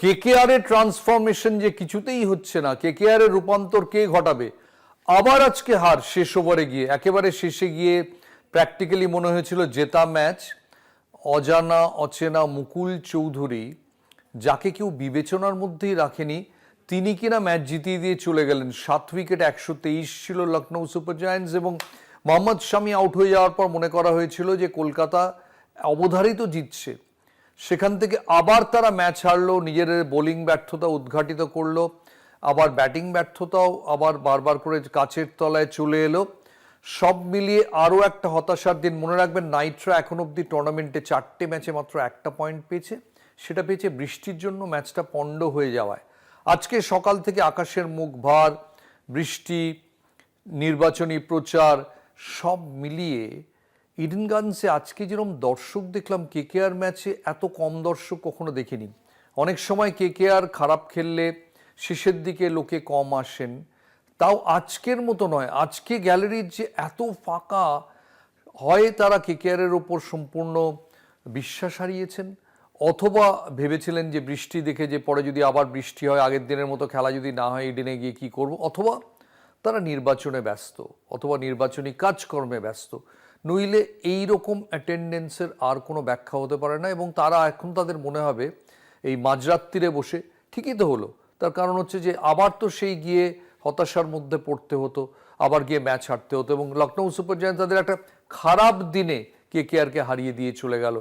KKR এর transformation যে কিছুতেই হচ্ছে না, কেকেআর এর রূপান্তর কে ঘটাবে? আবার আজকে হার শেষ ওভারে গিয়ে, একেবারে শেষে গিয়ে প্র্যাকটিক্যালি মনে হয়েছিল জেতা ম্যাচ। অজানা অচেনা মুকুল চৌধুরী, যাকে কেউ বিবেচনার মধ্যেই রাখেনি, তিনি কিনা ম্যাচ জিতিয়ে দিয়ে চলে গেলেন। 7 উইকেট 123 ছিল লখনৌ সুপার জায়ান্টস, এবং মোহাম্মদ শামি আউট হয়ে যাওয়ার পর মনে করা হয়েছিল যে কলকাতা অবধারিত জিতছে। সেখান থেকে আবার তারা ম্যাচ হারলো, নিজের বোলিং ব্যর্থতা উদ্ঘাটিত করলো, আবার ব্যাটিং ব্যর্থতাও আবার বারবার করে কাচের তলায় চলে এলো। সব মিলিয়ে আরও একটা হতাশার দিন। মনে রাখবেন, নাইটরা এখন অবধি টুর্নামেন্টে 4টে ম্যাচে মাত্র 1টা পয়েন্ট পেয়েছে, সেটা পেয়েছে বৃষ্টির জন্য ম্যাচটা পণ্ড হয়ে যাওয়ায়। আজকে সকাল থেকে আকাশের মুখ ভার, বৃষ্টি, নির্বাচনী প্রচার, সব মিলিয়ে ইডেন গার্ডেন্সে আজকে যেরকম দর্শক দেখলাম, কেকেআর ম্যাচে এত কম দর্শক কখনো দেখিনি। অনেক সময় কেকেআর খারাপ খেললে শেষের দিকে লোকে কম আসেন, তাও আজকের মতো নয়। আজকে গ্যালারির যে এত ফাঁকা, হয় তারা কেকেআরের ওপর সম্পূর্ণ বিশ্বাস হারিয়েছেন, অথবা ভেবেছিলেন যে বৃষ্টি দেখে যে পরে যদি আবার বৃষ্টি হয়, আগের দিনের মতো খেলা যদি না হয় ইডেনে গিয়ে কী করব, অথবা তারা নির্বাচনে ব্যস্ত, অথবা নির্বাচনী কাজকর্মে ব্যস্ত। নইলে এই রকম অ্যাটেন্ডেন্সের আর কোনো ব্যাখ্যা হতে পারে না। এবং তারা এখন তাদের মনে হবে এই মাঝরাত্রিরে বসে ঠিকই তো হলো, তার কারণ হচ্ছে যে আবার তো সেই গিয়ে হতাশার মধ্যে পড়তে হতো, আবার গিয়ে ম্যাচ হারতে হতো, এবং লখনৌ সুপার জায়ান্টস তাদের একটা খারাপ দিনে কেকেআরকে হারিয়ে দিয়ে চলে গেল।